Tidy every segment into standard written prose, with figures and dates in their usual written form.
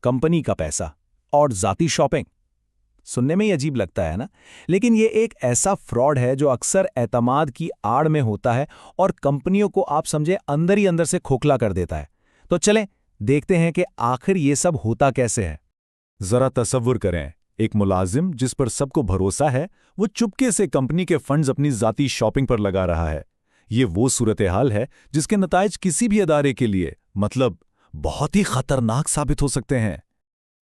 Company का पैसा और जाती शॉपिंग। सुनने में ही अजीब लगता है ना, लेकिन ये एक ऐसा फ्रॉड है जो अक्सर एतमाद की आड़ में होता है और कंपनियों को आप समझे अंदर ही अंदर से खोखला कर देता है। तो चलें देखते हैं कि आखिर ये सब होता कैसे है। जरा तसव्वुर करें, एक मुलाजिम जिस पर सबको भरोसा है वो चुपके से कंपनी के फंड्स अपनी जाती शॉपिंग पर लगा रहा है। ये वो सूरत हाल है जिसके नताइज किसी भी अदारे के लिए मतलब बहुत ही खतरनाक साबित हो सकते हैं।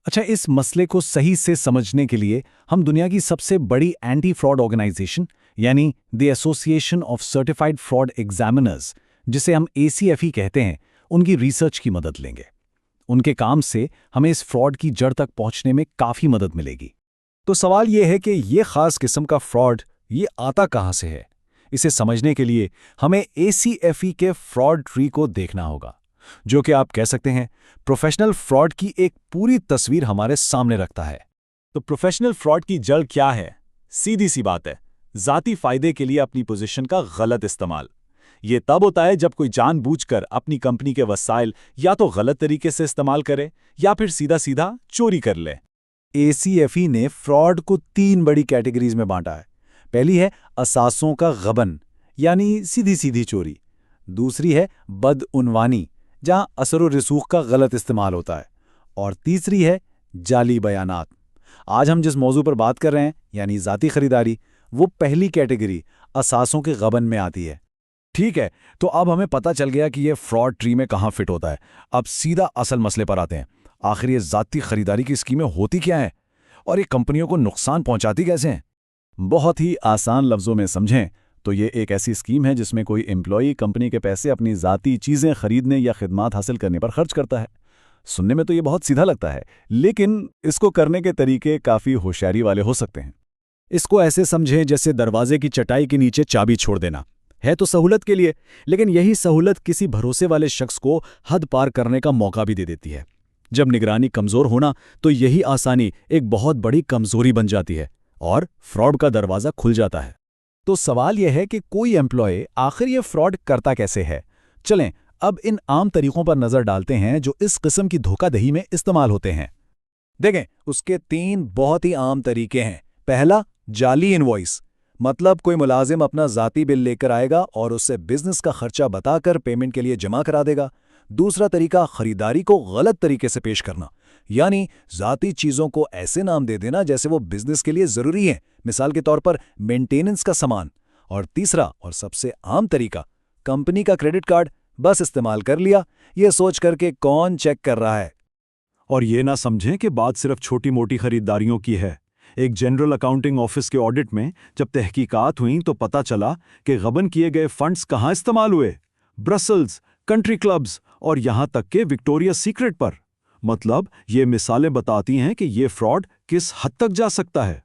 अच्छा, इस मसले को सही से समझने के लिए हम दुनिया की सबसे बड़ी एंटी फ्रॉड ऑर्गेनाइजेशन यानी the association of certified fraud examiners, जिसे हम ACFE कहते हैं, उनकी रिसर्च की मदद लेंगे। उनके काम से हमें इस फ्रॉड की जड़ तक पहुंचने में काफी मदद मिलेगी। तो सवाल यह है कि ये खास किस्म का फ्रॉड ये आता कहां से है। इसे समझने के लिए हमें ACFE के फ्रॉड ट्री को देखना होगा, जो कि आप कह सकते हैं प्रोफेशनल फ्रॉड की एक पूरी तस्वीर हमारे सामने रखता है। तो प्रोफेशनल फ्रॉड की जड़ क्या है? सीधी सी बात है, जाती फायदे के लिए अपनी पोजीशन का गलत इस्तेमाल। ये तब होता है जब कोई जानबूझकर अपनी कंपनी के वसाइल या तो गलत तरीके से इस्तेमाल करे या फिर सीधा सीधा चोरी कर ले। ACFE ने फ्रॉड को 3 बड़ी कैटेगरीज में बांटा है। पहली है असासों का गबन यानी सीधी सीधी चोरी। दूसरी है बदउनवानी, जहां असर और रसूख का गलत इस्तेमाल होता है। और तीसरी है जाली बयानात। आज हम जिस मौजू पर बात कर रहे हैं यानी जाती खरीदारी, वो पहली कैटेगरी असासों के गबन में आती है। ठीक है, तो अब हमें पता चल गया कि ये फ्रॉड ट्री में कहाँ फिट होता है। अब सीधा असल मसले पर आते हैं। आखिर ये जाती खरीदारी की स्कीमें होती क्या हैं और ये कंपनियों को नुकसान पहुंचाती कैसे हैं? बहुत ही आसान लफ्ज़ों में समझें तो ये एक ऐसी स्कीम है जिसमें कोई एम्प्लॉई कंपनी के पैसे अपनी ज़ाती चीज़ें खरीदने या खिदमात हासिल करने पर खर्च करता है। सुनने में तो ये बहुत सीधा लगता है, लेकिन इसको करने के तरीके काफ़ी होशियारी वाले हो सकते हैं। इसको ऐसे समझें जैसे दरवाजे की चटाई के नीचे चाबी छोड़ देना। है तो सहूलत के लिए, लेकिन यही सहूलत किसी भरोसे वाले शख्स को हद पार करने का मौका भी दे देती है। जब निगरानी कमज़ोर होना तो यही आसानी एक बहुत बड़ी कमज़ोरी बन जाती है और फ्रॉड का दरवाज़ा खुल जाता है। तो सवाल यह है कि कोई एम्प्लॉय आखिर ये फ्रॉड करता कैसे है। चलें अब इन आम तरीकों पर नज़र डालते हैं जो इस किस्म की धोखाधड़ी में इस्तेमाल होते हैं। देखें, उसके 3 बहुत ही आम तरीके हैं। पहला, जाली इनवॉइस, मतलब कोई मुलाजिम अपना ज़ाती बिल लेकर आएगा और उससे बिजनेस का खर्चा बताकर पेमेंट के लिए जमा करा देगा। दूसरा तरीका, खरीदारी को गलत तरीके से पेश करना, यानी ज़ाती चीज़ों को ऐसे नाम दे देना जैसे वो बिजनेस के लिए ज़रूरी है, मिसाल के तौर पर मेंटेनेंस का सामान। और तीसरा और सबसे आम तरीका, कंपनी का क्रेडिट कार्ड बस इस्तेमाल कर लिया, ये सोच करके कौन चेक कर रहा है। और ये ना समझें कि बात सिर्फ छोटी मोटी खरीदारियों की है। एक जनरल अकाउंटिंग ऑफिस के ऑडिट में जब तहकीकात हुई तो पता चला कि गबन किए गए फंड्स कहाँ इस्तेमाल हुए, ब्रसल्स, कंट्री क्लब्स और यहां तक के विक्टोरिया सीक्रेट पर। मतलब ये मिसालें बताती हैं कि ये फ्रॉड किस हद तक जा सकता है।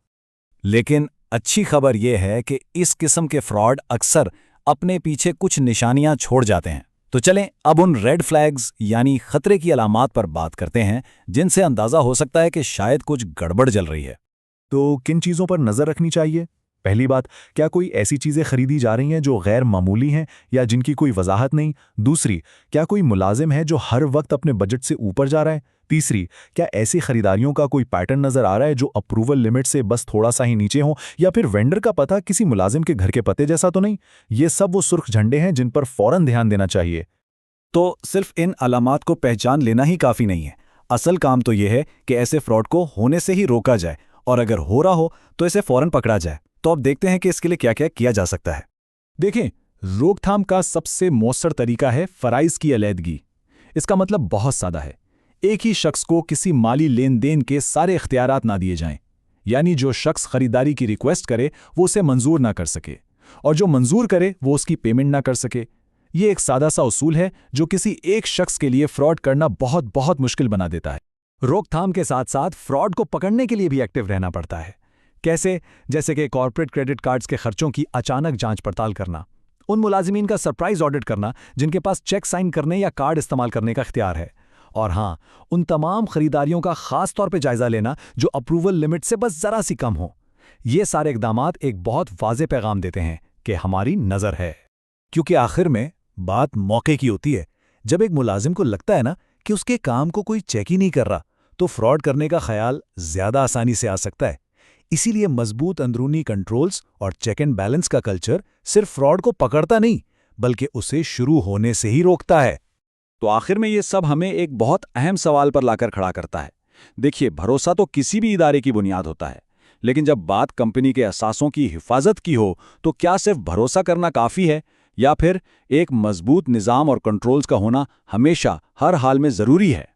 लेकिन अच्छी खबर यह है कि इस किस्म के फ्रॉड अक्सर अपने पीछे कुछ निशानियां छोड़ जाते हैं। तो चलें अब उन रेड फ्लैग्स यानी खतरे की अलामात पर बात करते हैं जिनसे अंदाजा हो सकता है कि शायद कुछ गड़बड़ चल रही है। तो किन चीज़ों पर नज़र रखनी चाहिए? पहली बात, क्या कोई ऐसी चीज़ें खरीदी जा रही हैं जो गैर मामूली हैं या जिनकी कोई वजाहत नहीं? दूसरी, क्या कोई मुलाजिम है जो हर वक्त अपने बजट से ऊपर जा रहा है? तीसरी, क्या ऐसी खरीदारियों का कोई पैटर्न नज़र आ रहा है जो अप्रूवल लिमिट से बस थोड़ा सा ही नीचे हो, या फिर वेंडर का पता किसी मुलाजिम के घर के पते जैसा तो नहीं? ये सब वो सुर्ख झंडे हैं जिन पर फौरन ध्यान देना चाहिए। तो सिर्फ इन अलामात को पहचान लेना ही काफ़ी नहीं है। असल काम तो यह है कि ऐसे फ्रॉड को होने से ही रोका जाए और अगर हो रहा हो तो इसे फौरन पकड़ा जाए। तो अब देखते हैं कि इसके लिए क्या क्या किया जा सकता है। देखें, रोकथाम का सबसे मौसर तरीका है फराइज की अलैदगी। इसका मतलब बहुत सादा है। एक ही शख्स को किसी माली लेन देन के सारे इख्तियारात ना दिए जाएं, यानी जो शख्स खरीदारी की रिक्वेस्ट करे वो उसे मंजूर ना कर सके और जो मंजूर करे वो उसकी पेमेंट ना कर सके। ये एक सादा सा उसूल है जो किसी एक शख्स के लिए फ्रॉड करना बहुत बहुत मुश्किल बना देता है। रोकथाम के साथ साथ फ्रॉड को पकड़ने के लिए भी एक्टिव रहना पड़ता है। कैसे? जैसे कि कॉर्पोरेट क्रेडिट कार्ड्स के खर्चों की अचानक जांच पड़ताल करना, उन मुलाजिमीन का सरप्राइज ऑडिट करना जिनके पास चेक साइन करने या कार्ड इस्तेमाल करने का इख्तियार है, और हाँ, उन तमाम खरीदारियों का खास तौर पे जायजा लेना जो अप्रूवल लिमिट से बस जरा सी कम हो। ये सारे इकदामात एक बहुत वाज़ेह पैगाम देते हैं कि हमारी नज़र है। क्योंकि आखिर में बात मौके की होती है। जब एक मुलाजिम को लगता है ना कि उसके काम को कोई चेक ही नहीं कर रहा, तो फ्रॉड करने का ख्याल ज़्यादा आसानी से आ सकता है। इसीलिए मजबूत अंदरूनी कंट्रोल्स और चेक एंड बैलेंस का कल्चर सिर्फ फ्रॉड को पकड़ता नहीं, बल्कि उसे शुरू होने से ही रोकता है। तो आखिर में ये सब हमें एक बहुत अहम सवाल पर लाकर खड़ा करता है। देखिए, भरोसा तो किसी भी इदारे की बुनियाद होता है, लेकिन जब बात कंपनी के असासों की हिफाजत की हो, तो क्या सिर्फ भरोसा करना काफ़ी है, या फिर एक मजबूत निज़ाम और कंट्रोल्स का होना हमेशा हर हाल में ज़रूरी है?